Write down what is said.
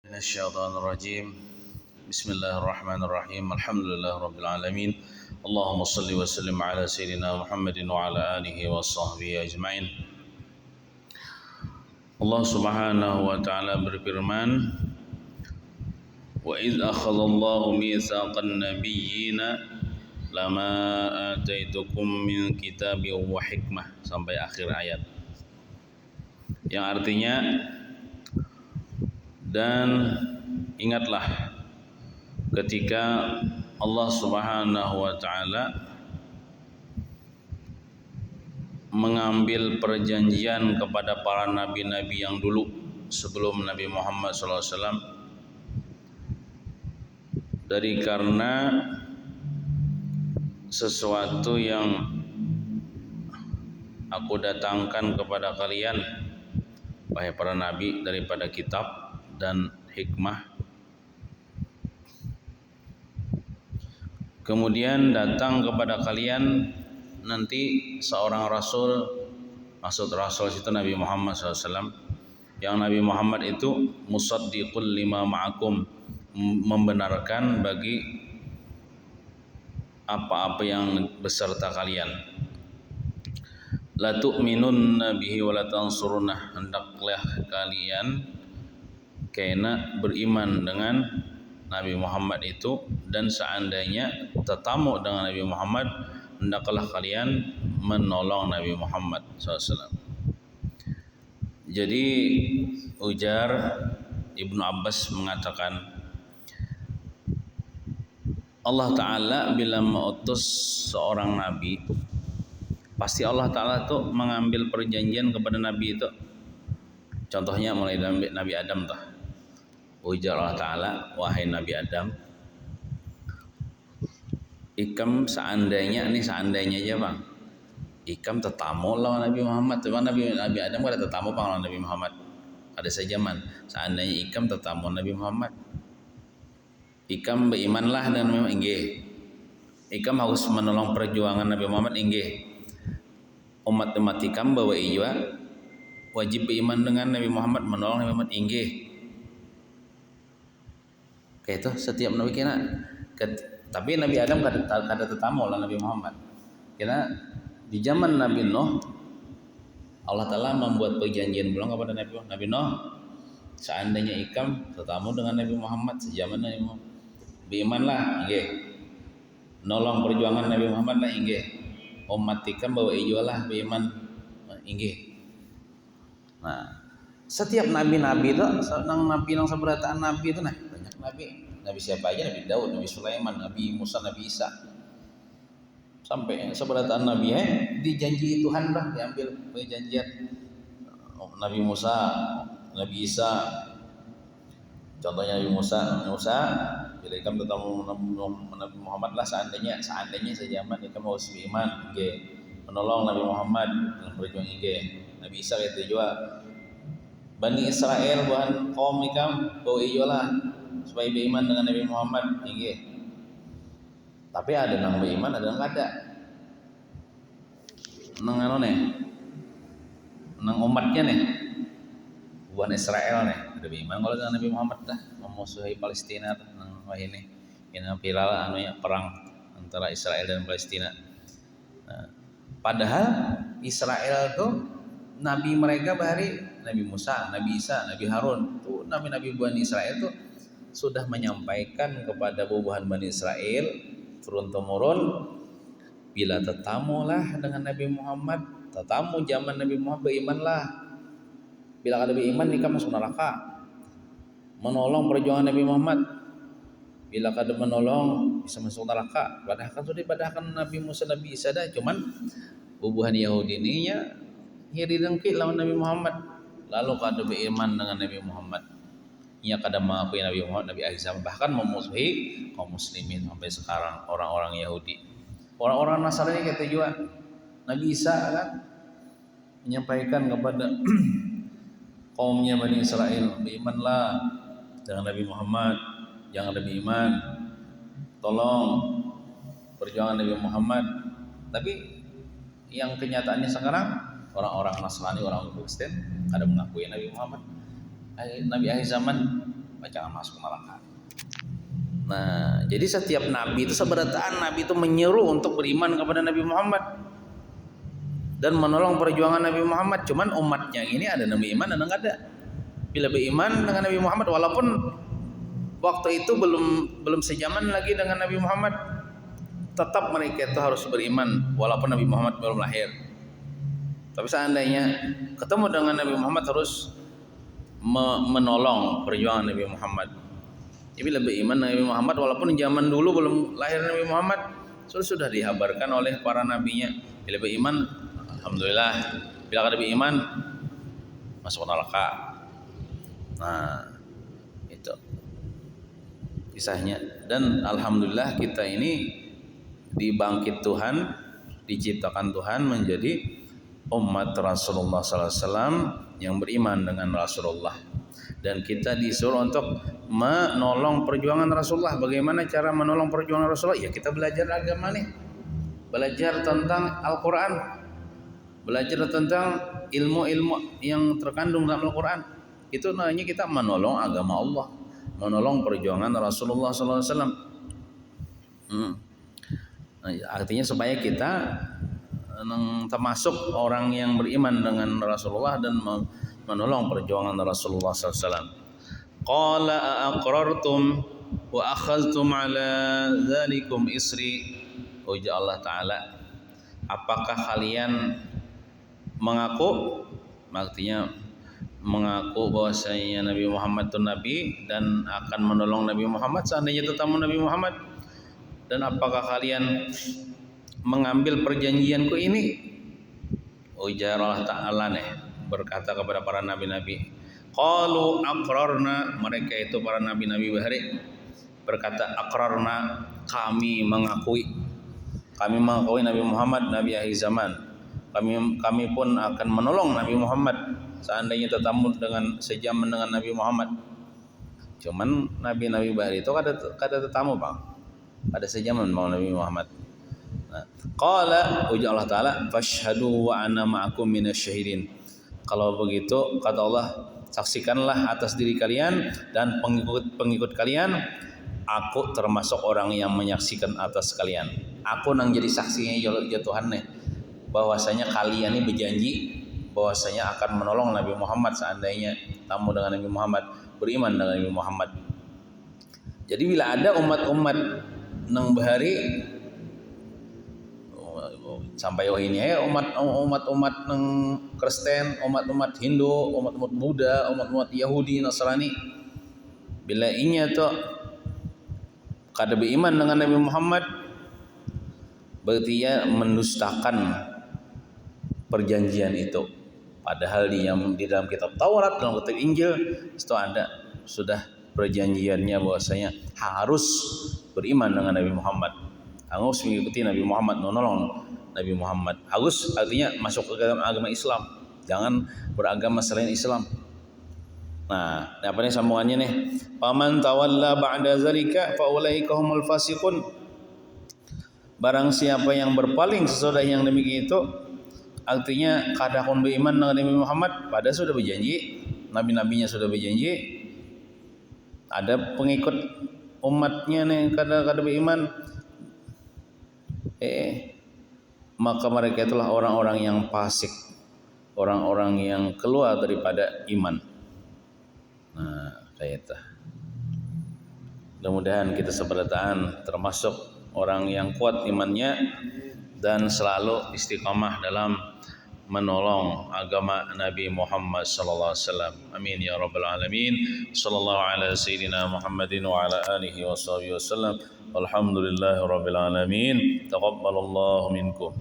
من الشيطان الرجيم. بسم الله الرحمن الرحيم. الحمد لله رب العالمين. اللهم صل وسلم على سيدنا محمد وعلى آله وصحبه أجمعين. Allah Subhanahu wa taala berfirman, "Wa idz akhadallahu mitsaqan nabiyyina lama ataitukum min kitabin wa hikmah" sampai akhir ayat. Yang artinya, dan ingatlah ketika Allah Subhanahu wa taala mengambil perjanjian kepada para nabi-nabi yang dulu sebelum Nabi Muhammad SAW, dari karena sesuatu yang aku datangkan kepada kalian wahai para nabi daripada kitab dan hikmah. Kemudian datang kepada kalian nanti seorang rasul, maksud rasul itu Nabi Muhammad SAW, yang Nabi Muhammad itu musaddiqul lima ma'akum, membenarkan bagi apa-apa yang beserta kalian. La tu'minunna bihi wa la tansurunah, hendaklah kalian kena beriman dengan Nabi Muhammad itu, dan seandainya tetamu dengan Nabi Muhammad, hendaklah kalian menolong Nabi Muhammad SAW. Jadi ujar Ibnu Abbas mengatakan, Allah Ta'ala bila mengutus seorang nabi, pasti Allah Ta'ala tuh mengambil perjanjian kepada nabi itu. Contohnya mulai dari Nabi Adam tuh. Ujar Allah Ta'ala, wahai Nabi Adam, ikam seandainya aja bang, ikam tetamu lawan Nabi Muhammad. Bang, Nabi Adam ada tetamu bang lawan Nabi Muhammad. Ada sejaman. Seandainya ikam tetamu Nabi Muhammad, ikam berimanlah dengan memang inggih. Ikam harus menolong perjuangan Nabi Muhammad inggih. Umat ikam bahwa iya wajib beriman dengan Nabi Muhammad, menolong Nabi Muhammad inggih. Kayak itu setiap nabi kena. Tapi Nabi Adam kada tetamu lah Nabi Muhammad. Karena di zaman Nabi Nuh, Allah Ta'ala membuat perjanjian pulang kepada Nabi Nuh, seandainya ikam tetamu dengan Nabi Muhammad sejaman Nabi Muhammad, berimanlah inggih, nolong perjuangan Nabi Muhammad lah inggih, umat ikam bawa ijolah beriman inggih. Nah, setiap nabi-nabi itu, nabi yang seberataan nabi itu, nah banyak nabi siapa aja, Nabi Daud, Nabi Sulaiman, Nabi Musa, Nabi Isa, sampai seberataan nabi dijanji Tuhan lah, diambil perjanjian Nabi Musa, Nabi Isa. Contohnya Nabi Musa, bila kamu bertemu Nabi Muhammad lah, seandainya sejaman kamu harus beriman, menolong Nabi Muhammad dalam perjuangan ini. Nabi Isa itu juga Bani Israel bukan kaum ikam bawa ijolah supaya beriman dengan Nabi Muhammad inggih. Tapi ada nang beriman, ada nang kada. Nang anu nih, nang umatnya nih, bukan Israel nih, ada beriman kalau dengan Nabi Muhammad dah, memusuhi Palestina dah, nang wah ini viral anu ya, perang antara Israel dan Palestina. Nah, padahal Israel tuh nabi mereka bahari Nabi Musa, Nabi Isa, Nabi Harun, tuh nabi-nabi Bani Israel tuh sudah menyampaikan kepada bubuhan Bani Israel turun temurun, bila tetamulah dengan Nabi Muhammad, tetamu zaman Nabi Muhammad berimanlah. Bila kada beriman nikah masuk neraka. Menolong perjuangan Nabi Muhammad, bila kada menolong bisa masuk neraka. Padahal kan sudah padahal Nabi Musa, Nabi Isa dah, cuman bubuhan Yahudi ini nya hiri dengki lawan Nabi Muhammad, lalu kada beriman dengan Nabi Muhammad. Ia kada mengakui Nabi Muhammad, Nabi akhir zaman, bahkan memusuhi kaum muslimin sampai sekarang orang-orang Yahudi. Orang-orang Nasrani kata juga Nabi Isa kan menyampaikan kepada kaumnya Bani Israel, berimanlah dengan Nabi Muhammad, jangan ada beriman, tolong perjuangan Nabi Muhammad. Tapi yang kenyataannya sekarang orang-orang Nasrani, orang Kristen kada mengakui Nabi Muhammad. Nabi akhir zaman jangan masuk neraka. Nah, jadi setiap nabi itu seberataan nabi itu menyeru untuk beriman kepada Nabi Muhammad dan menolong perjuangan Nabi Muhammad. Cuman umatnya ini ada nabi iman, ada enggak ada. Bila beriman dengan Nabi Muhammad walaupun waktu itu belum sejaman lagi dengan Nabi Muhammad, tetap mereka itu harus beriman walaupun Nabi Muhammad belum lahir. Tapi seandainya ketemu dengan Nabi Muhammad harus menolong perjuangan Nabi Muhammad. Jadi lebih iman Nabi Muhammad walaupun zaman dulu belum lahir Nabi Muhammad sudah dihabarkan oleh para nabinya. Bila beriman, alhamdulillah. Bila kada beriman, masuk neraka. Nah, itu kisahnya. Dan alhamdulillah kita ini dibangkit Tuhan, diciptakan Tuhan menjadi umat Rasulullah SAW yang beriman dengan Rasulullah. Dan kita disuruh untuk menolong perjuangan Rasulullah. Bagaimana cara menolong perjuangan Rasulullah? Ya kita belajar agama nih, belajar tentang Al-Quran, belajar tentang ilmu-ilmu yang terkandung dalam Al-Quran. Itu namanya kita menolong agama Allah, menolong perjuangan Rasulullah SAW. Artinya supaya kita termasuk orang yang beriman dengan Rasulullah dan menolong perjuangan Rasulullah SAW. Qala aqrartum wa akhadhtum ala dzalikum isri. Ujar Allah Ta'ala, apakah kalian mengaku, artinya mengaku bahwasanya Nabi Muhammad itu Nabi dan akan menolong Nabi Muhammad seandainya ketemu Nabi Muhammad, dan apakah kalian mengambil perjanjianku ini? Ujar Allah Ta'ala berkata kepada para nabi-nabi, qalu aqrarna, mereka itu para nabi-nabi bahari berkata aqrarna, kami mengakui Nabi Muhammad nabi akhir zaman. Kami pun akan menolong Nabi Muhammad seandainya tetamu dengan sejaman dengan Nabi Muhammad. Cuman nabi-nabi bahari itu kada tetamu bang, ada sejaman mau Nabi Muhammad. Qala ujar Allah Ta'ala, fashhadu wa ana ma'akum minasyahidin. Kalau begitu kata Allah, saksikanlah atas diri kalian dan pengikut kalian, aku termasuk orang yang menyaksikan atas kalian. Aku nang jadi saksinya ya Tuhan nih, bahwasanya kalian ini berjanji bahwasanya akan menolong Nabi Muhammad seandainya tamu dengan Nabi Muhammad, beriman dengan Nabi Muhammad. Jadi bila ada umat-umat nang bahari sampai ini umat-umat nang Kristen, umat-umat Hindu, umat-umat Buddha, umat-umat Yahudi, Nasrani, bila inya tuh kada beriman dengan Nabi Muhammad, berarti ia mendustakan perjanjian itu. Padahal di dalam kitab Taurat, dalam kitab Injil itu ada sudah perjanjiannya bahwasanya harus beriman dengan Nabi Muhammad, harus mengikuti Nabi Muhammad, menolong Nabi Muhammad, harus artinya masuk ke dalam agama Islam, jangan beragama selain Islam. Nah, apa nih sambungannya nih? Faman tawalla ba'da zalika fa ulaika humul fasiqun. Barang siapa yang berpaling sesudah yang demikian itu, artinya kada kon beriman dengan Nabi Muhammad, padahal sudah berjanji, nabi-nabinya sudah berjanji. Ada pengikut umatnya nih kada beriman, maka mereka itulah orang-orang yang fasik, orang-orang yang keluar daripada iman. Nah, kayak itu. Mudah-mudahan kita seberataan termasuk orang yang kuat imannya dan selalu istiqamah dalam menolong agama Nabi Muhammad sallallahu alaihi wasallam. Amin ya rabbal alamin. Sallallahu ala sayyidina Muhammadin wa ala alihi washabihi wasallam. Walhamdulillahirabbil alamin. Taqabbalallahu minkum.